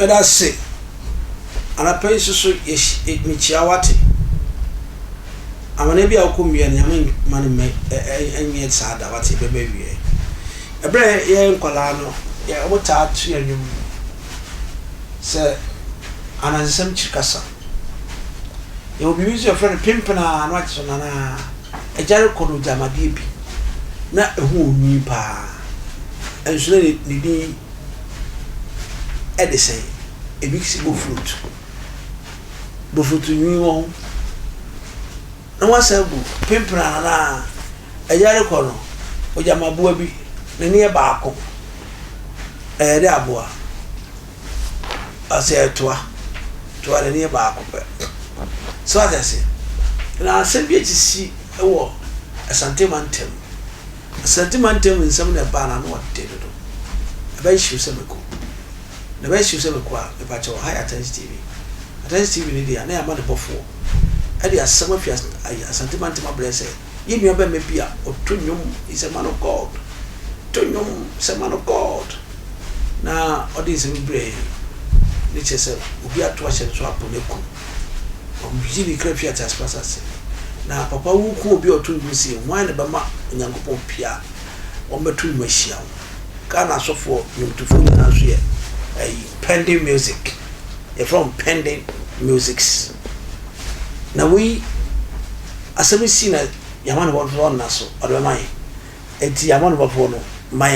Better say, and I pay so Michiawati. I'm an Abia Kumbi and Yamin money and yet sad about it, baby. A brave young Colano, yeah, what touch you say, and as some chicasa. You will be using your friend Pimpana and Watson and a Jericho Jamadibi. Not who me pa. And so they need Edison, a big single fruit. Buffoot to me on. No one said, Pimpana, a Jericho, or Yamabuabi, the near Barco, a Dabua. I said to her, near Barco. So as I say, and I send you to see a war, a sentimentum in some of the banner, what did do. A base you semico. The base you semico, a patch of high attention TV. Attention TV, India, and I am on the before. I did some of your sentimentum of blessing. Give me a bemepia or Tunium is a man of God. Tunium is a man of God. Now, all this is brave. Nature said, we are to watch and swap on the cool. Jimmy Crepia as Passas. Now, Papa who could be or two see wine about young Pia or Matu Machia. Can I so for you to fool us here? A pending music, a from pending musics. Now, we as we seen a Yaman of one naso or mine, and Yaman of one, my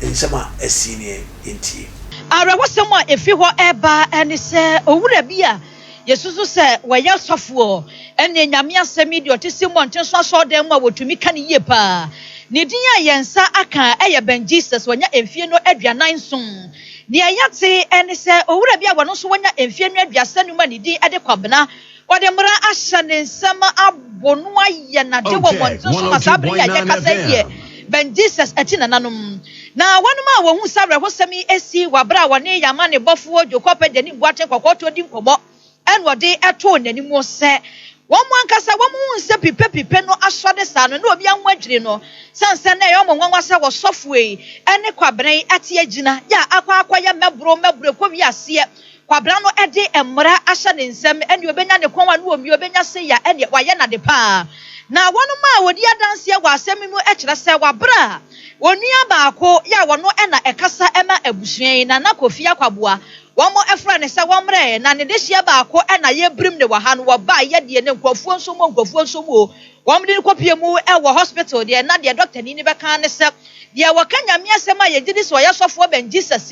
and summer a senior in tea. I was someone if you were ever and he said, oh, would it be a Yesusu said, where you're software, and then Yamia semi, your testimony, just saw them what to me can yepa. Nidia Yansa Aka, Aya Ben Jesus, when you're in Fiano Edria 9 soon. Near Yatse, and he said, oh, would be one also when you're in Fiano Edria, send money D at the Quabana, or the Mura Ashan in summer up Bonua Yana, do one, so Masabria Yakase, Ben Jesus at Tinanum. Now, one more who Sarah was semi SC, Wabra, one Yamani Buffalo, your copy, the new water, Cocoto, Dinko. And what they are told anymore say, one cassa, one moon, say, Pipe, no, I saw the sun, and no young wedrino. Sansa, one was software, and a quabre at Yegina, ya, aqua, mebro, Quavia, see, Quabrano, Eddie, and Mora, Ashan in some, and you been at the common room, you been say, and yet, Wayana de pa. Now, one of my would ya dance here was semi more extra, say, Wabra. One near Barco, ya, one no, and a cassa, Emma, a bushrain, and a coffee, aquabua. One more friend is a woman, and in this year, Barco, and I brim the Wahan were by Yadi and Quafuan so more, Quafuan so more. One didn't copy more our hospital, they are not their doctor, never can accept. The Awakanya Miasema, you did this why your software and Jesus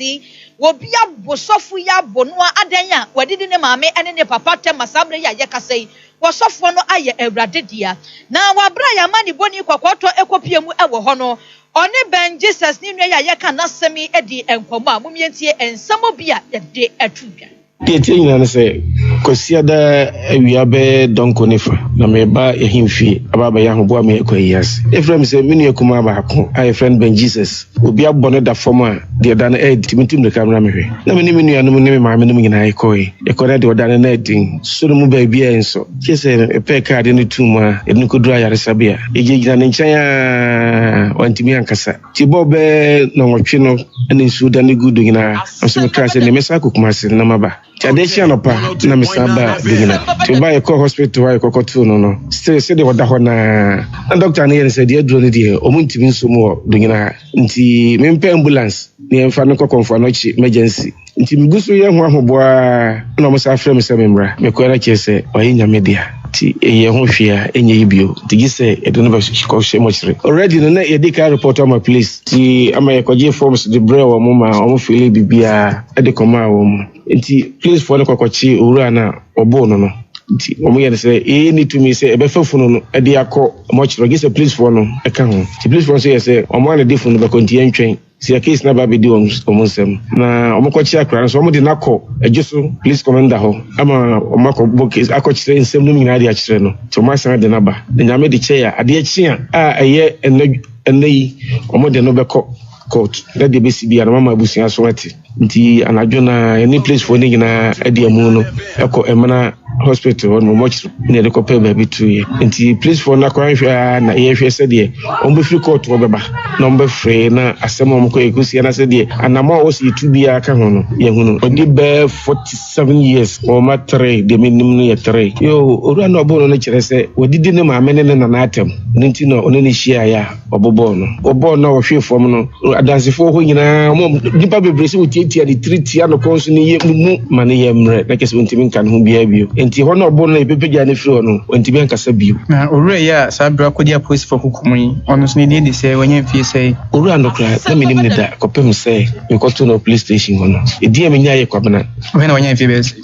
will be a Bosofia Bonua Adena, where didn't mammy and in the papa Masabria Yakase, was software no aye a radidia. Now, our Brian Money Bonnie Quaquato Ecopium our honor. Only Ben Jesus Nina Yakana semi Eddie and Koma, Mumientia and Samobia that day at Trubia. Getting and say, Cosiada, we are be Don Conifer, Nameba, a himfi, about young boy, me a years. If I'm say, Mini Kumaba, I friend Ben Jesus, will be a bonnet that former, dear Dan Ed, Timitum the camera. No many and no name my minimum in Ikoi, a correct or Dan Edding, so the move be and so. She said, a pair card in the tumor, and could dry a sabia. A gig and China, one Timiancasa. Tibobe, no chino, and in Sudan, good doing a some class in the Messacook Master Namaba. Chadesha no pa na misaba digina to buy a hospital I kokotu no still say they were da na doctor na say dey dro ni dey omuntimi nso mo digina nti mempe ambulance ni emfa no kokonfo no chi emergency nti miguso ye ho ahoboa na mo sa frame se memra me ko na chese oyinya media ti ye ho hwea enye yibio digi say e do no ba ko hwe mo chire already no na ye dey ka report on my police ti ama ye koje forms the brain wo mo ma o mo feel bibia e dey koma wo mo nti please for no kokochi owura na obo no nti omo ye say e need to me say e be fafunu no e dey akọ mo chiro gi say please for no e ka ho ti please for say omo na dey funu be konti entwen si a case na ba be di omo nsem na omo kochi akra so omo dey nakọ ejuso please commander ho ama omo ko book akọ chire nsem no nyina dey akire no to ma san de na ba de nyame de che ya ade achi a eye enyi omo de no be court let the BCB and mama busia so ati nti anadwo na any place for ni nyina ade amu no eko emana hospital on much near the copper baby 2 years. And please for na kwa na ye said ye on be free court obeba number free na asem om ko ekusi na said ye anama o si tu bia ka hono ye hunu odi be 47 years o ma 3 de minimum ye 3 yo ora no bo no kire se odidi ne ma mene ne na atem nti no oni ne hia ya obobo no obo no wo hwe fom no adansefo ho nyina mo nipa bebre se wotiatia di treatia no konso ne ye mu ma ne ye mre na kese wontimi kan ho bia bio nti ho no obo no ebepeja ne firi no wontimi ankasa bio na owure ya sabra kodia police for kukumu ono so ne di se wanya fie se owura no kra na minim ne da kopem se me ko to no police station ho no edi me nya ye kwabana we na wanya fie be se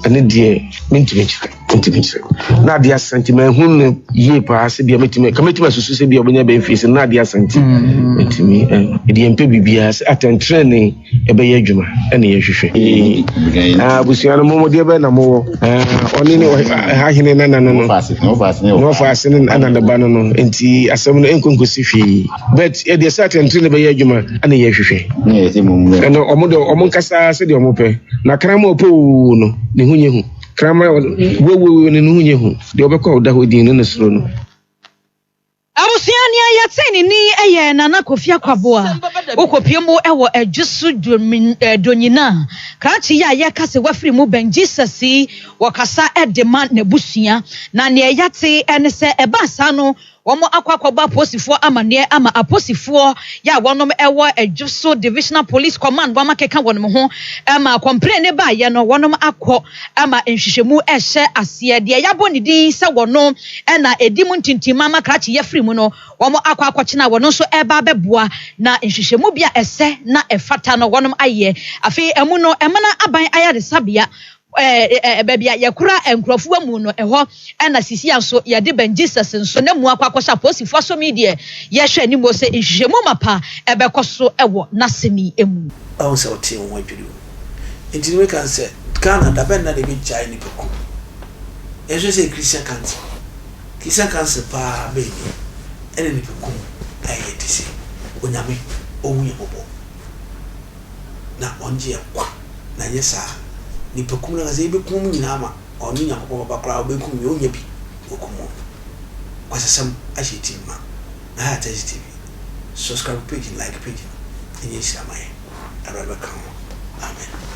ane die mentimi na dia sentiment hun ye pa se dia metimi kametimi susu se dia obanya be fie se na dia sentiment mentimi edi empe bibia se atentre ne ebe ye adwuma ene ye hwehwe busuano mo dia be na mo oni ne ha hene na no fast ne ana da ba no enti asem no enkonkosi hwe but e dia se atentre ne be ye adwuma ene ye hwehwe eno omo nkasa se dia omo pe na krama po no ne hunye hu krama wewe ne hunye hu de obekọ da hodin ne soro no abusuani ayateni ni eye nana kofia kwaboa okopiemu ewo adwusu donyina krachi ya yakase wafiri mu ben Jesus wakasa edema na busua na ne yate ene se ebasa no womo akwakoba posifo amane ama aposifo ya wonom ewo adwusu divisional police command wama keka wonom ho ama complain ne ba ye no wonom akọ ama nhwehwemu ehye ase de yabo ne din se wono na edimu ntintima ma krachi ya firi mu no womo akwakochina wono so eba beboa na nhwehwemu bia ese na efata no wonom aye afi emu no emana aban ayade sabia bebia yakura enkrofo amu no eho na sisi anso yade ben Jesus nso na mu akwakosha posifo so media ye hwe ni mo se nhwehwemu mapa ebekoso ewo nasemi emu awu se oti won adwiri enti we kan se Canada ben na de bi chai ni peko ye se Christian cancer pa be ene ni peko aye tisi onyame owuye bobo na onje kwa na yesa ni pekum na ze bekum nyina ma onu nya papa bakra bekum yo nya bi okumu kwasasam ahiti ma na ha TV subscribe page like page and yes am I come amen.